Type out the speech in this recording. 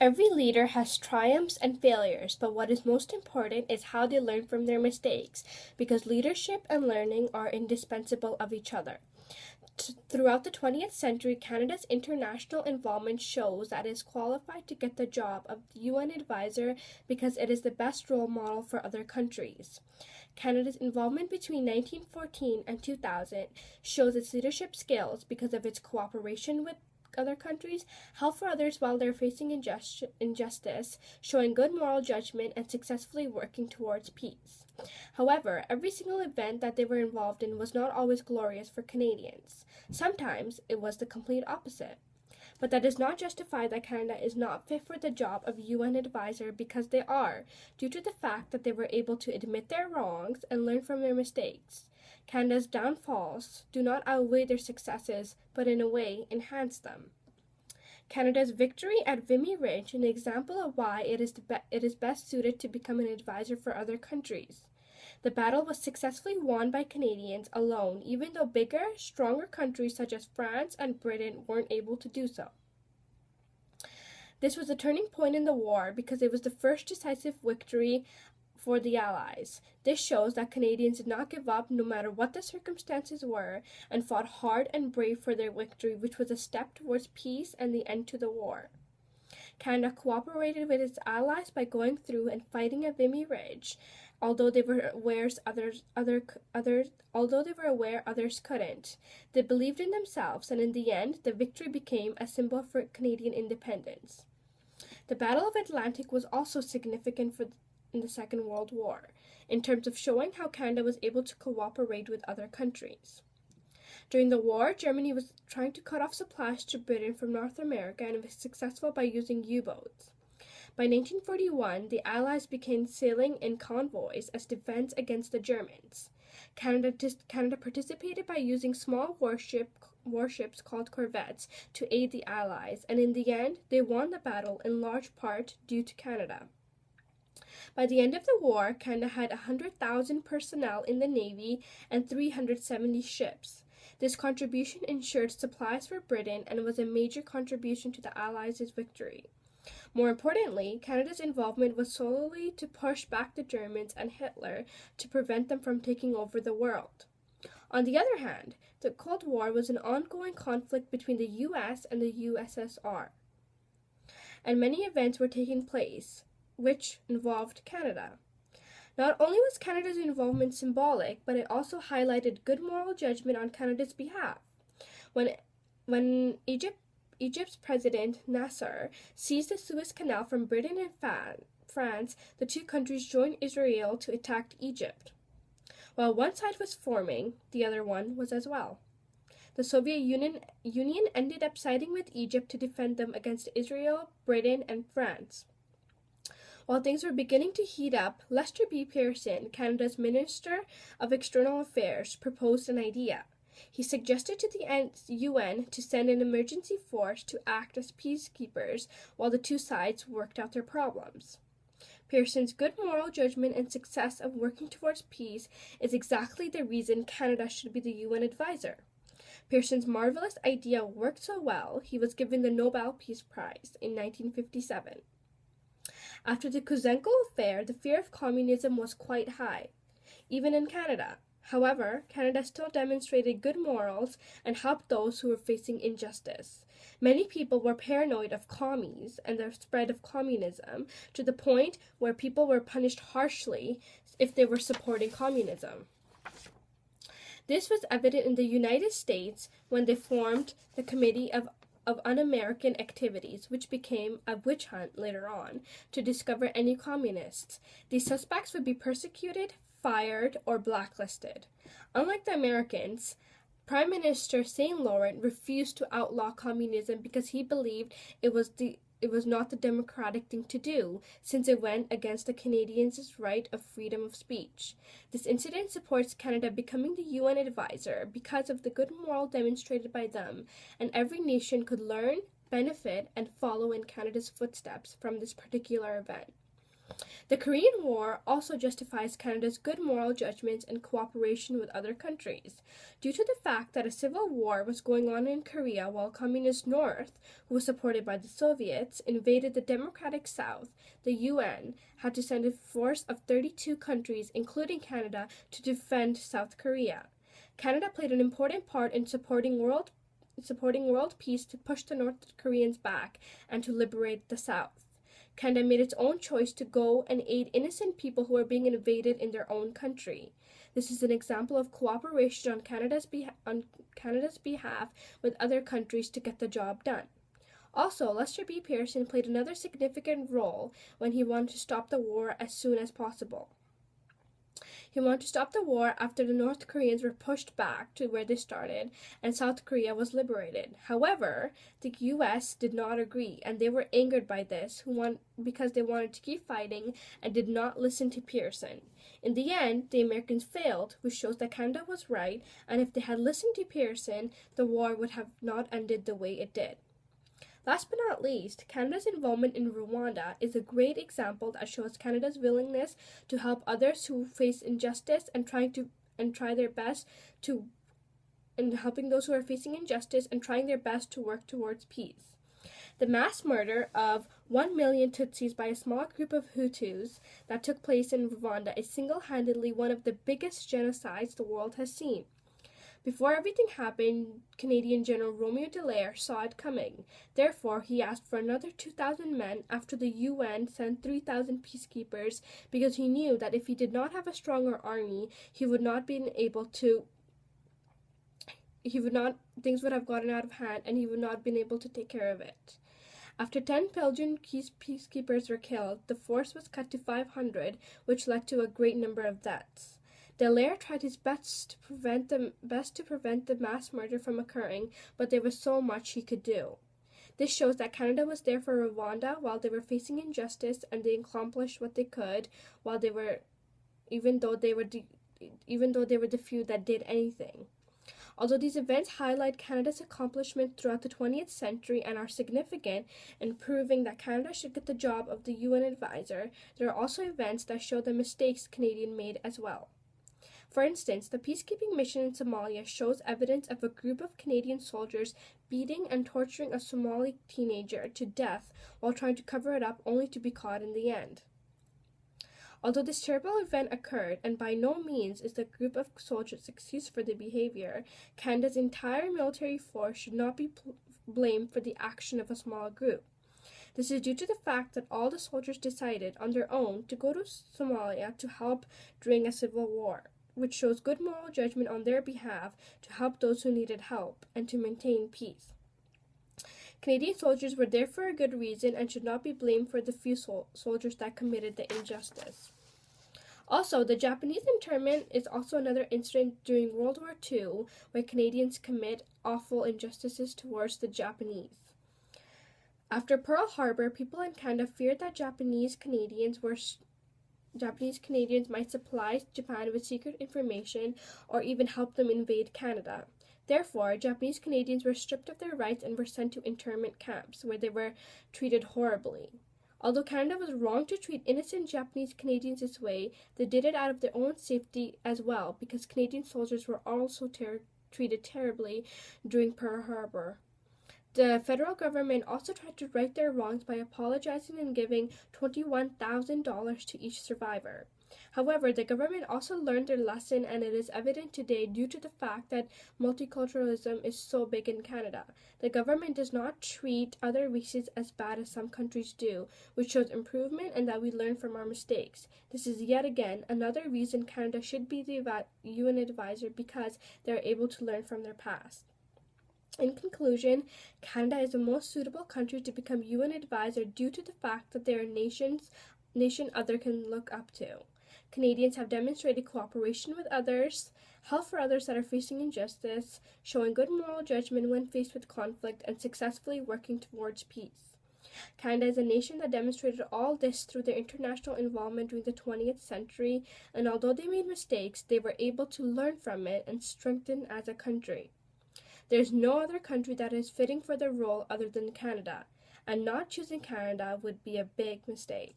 Every leader has triumphs and failures, but what is most important is how they learn from their mistakes, because leadership and learning are indispensable of each other. Throughout the 20th century, Canada's international involvement shows that it is qualified to get the job of UN advisor because it is the best role model for other countries. Canada's involvement between 1914 and 2000 shows its leadership skills because of its cooperation with other countries, help for others while they're facing injustice, showing good moral judgment, and successfully working towards peace. However, every single event that they were involved in was not always glorious for Canadians. Sometimes it was the complete opposite. But that does not justify that Canada is not fit for the job of UN advisor, because they are, due to the fact that they were able to admit their wrongs and learn from their mistakes. Canada's downfalls do not outweigh their successes, but in a way enhance them. Canada's victory at Vimy Ridge, an example of why it is best suited to become an advisor for other countries. The battle was successfully won by Canadians alone, even though bigger, stronger countries such as France and Britain weren't able to do so. This was a turning point in the war because it was the first decisive victory for the Allies. This shows that Canadians did not give up no matter what the circumstances were, and fought hard and brave for their victory, which was a step towards peace and the end to the war. Canada cooperated with its allies by going through and fighting at Vimy Ridge, although they were aware others couldn't. They believed in themselves, and in the end, the victory became a symbol for Canadian independence. The Battle of Atlantic was also significant in the Second World War, in terms of showing how Canada was able to cooperate with other countries. During the war, Germany was trying to cut off supplies to Britain from North America and was successful by using U-boats. By 1941, the Allies began sailing in convoys as defense against the Germans. Canada participated by using small warships called corvettes to aid the Allies, and in the end, they won the battle in large part due to Canada. By the end of the war, Canada had 100,000 personnel in the Navy and 370 ships. This contribution ensured supplies for Britain and was a major contribution to the Allies' victory. More importantly, Canada's involvement was solely to push back the Germans and Hitler to prevent them from taking over the world. On the other hand, the Cold War was an ongoing conflict between the US and the USSR, and many events were taking place which involved Canada. Not only was Canada's involvement symbolic, but it also highlighted good moral judgment on Canada's behalf. When Egypt's president Nasser seized the Suez Canal from Britain and France, the two countries joined Israel to attack Egypt. While one side was forming, the other one was as well. The Soviet Union ended up siding with Egypt to defend them against Israel, Britain, and France. While things were beginning to heat up, Lester B. Pearson, Canada's Minister of External Affairs, proposed an idea. He suggested to the UN to send an emergency force to act as peacekeepers while the two sides worked out their problems. Pearson's good moral judgment and success of working towards peace is exactly the reason Canada should be the UN advisor. Pearson's marvelous idea worked so well, he was given the Nobel Peace Prize in 1957. After the Kuzenko affair, the fear of communism was quite high, even in Canada. However, Canada still demonstrated good morals and helped those who were facing injustice. Many people were paranoid of commies and the spread of communism, to the point where people were punished harshly if they were supporting communism. This was evident in the United States when they formed the Committee of Un-American Activities, which became a witch hunt later on to discover any communists. These suspects would be persecuted, fired, or blacklisted. Unlike the Americans, Prime Minister St. Laurent refused to outlaw communism because he believed it was not the democratic thing to do, since it went against the Canadians' right of freedom of speech. This incident supports Canada becoming the UN advisor because of the good moral demonstrated by them, and every nation could learn, benefit, and follow in Canada's footsteps from this particular event. The Korean War also justifies Canada's good moral judgments and cooperation with other countries. Due to the fact that a civil war was going on in Korea while Communist North, who was supported by the Soviets, invaded the democratic South, the UN had to send a force of 32 countries, including Canada, to defend South Korea. Canada played an important part in supporting world peace to push the North Koreans back and to liberate the South. Canada made its own choice to go and aid innocent people who were being invaded in their own country. This is an example of cooperation on Canada's behalf with other countries to get the job done. Also, Lester B. Pearson played another significant role when he wanted to stop the war as soon as possible. He wanted to stop the war after the North Koreans were pushed back to where they started and South Korea was liberated. However, the US did not agree, and they were angered by this because they wanted to keep fighting and did not listen to Pearson. In the end, the Americans failed, which shows that Canada was right, and if they had listened to Pearson, the war would have not ended the way it did. Last but not least, Canada's involvement in Rwanda is a great example that shows Canada's willingness to help others who face injustice and helping those who are facing injustice and trying their best to work towards peace. The mass murder of 1 million Tutsis by a small group of Hutus that took place in Rwanda is single-handedly one of the biggest genocides the world has seen. Before everything happened, Canadian General Romeo Dallaire saw it coming. Therefore, he asked for another 2,000 men after the UN sent 3,000 peacekeepers because he knew that if he did not have a stronger army, things would have gotten out of hand and he would not have been able to take care of it. After 10 Belgian peacekeepers were killed, the force was cut to 500, which led to a great number of deaths. Dallaire tried his best to prevent the mass murder from occurring, but there was so much he could do. This shows that Canada was there for Rwanda while they were facing injustice, and they accomplished what they could even though they were the few that did anything. Although these events highlight Canada's accomplishments throughout the 20th century and are significant in proving that Canada should get the job of the UN advisor, there are also events that show the mistakes Canadians made as well. For instance, the peacekeeping mission in Somalia shows evidence of a group of Canadian soldiers beating and torturing a Somali teenager to death while trying to cover it up only to be caught in the end. Although this terrible event occurred, and by no means is the group of soldiers excuse for the behavior, Canada's entire military force should not be blamed for the action of a small group. This is due to the fact that all the soldiers decided on their own to go to Somalia to help during a civil war, which shows good moral judgment on their behalf to help those who needed help and to maintain peace. Canadian soldiers were there for a good reason and should not be blamed for the few soldiers that committed the injustice. Also, the Japanese internment is also another incident during World War II where Canadians commit awful injustices towards the Japanese. After Pearl Harbor, people in Canada feared that Japanese Canadians might supply Japan with secret information or even help them invade Canada. Therefore, Japanese Canadians were stripped of their rights and were sent to internment camps where they were treated horribly. Although Canada was wrong to treat innocent Japanese Canadians this way, they did it out of their own safety as well because Canadian soldiers were also treated terribly during Pearl Harbor. The federal government also tried to right their wrongs by apologizing and giving $21,000 to each survivor. However, the government also learned their lesson, and it is evident today due to the fact that multiculturalism is so big in Canada. The government does not treat other races as bad as some countries do, which shows improvement and that we learn from our mistakes. This is yet again another reason Canada should be the UN advisor because they are able to learn from their past. In conclusion, Canada is the most suitable country to become UN advisor due to the fact that they are nation others can look up to. Canadians have demonstrated cooperation with others, help for others that are facing injustice, showing good moral judgment when faced with conflict, and successfully working towards peace. Canada is a nation that demonstrated all this through their international involvement during the 20th century, and although they made mistakes, they were able to learn from it and strengthen as a country. There is no other country that is fitting for the role other than Canada, and not choosing Canada would be a big mistake.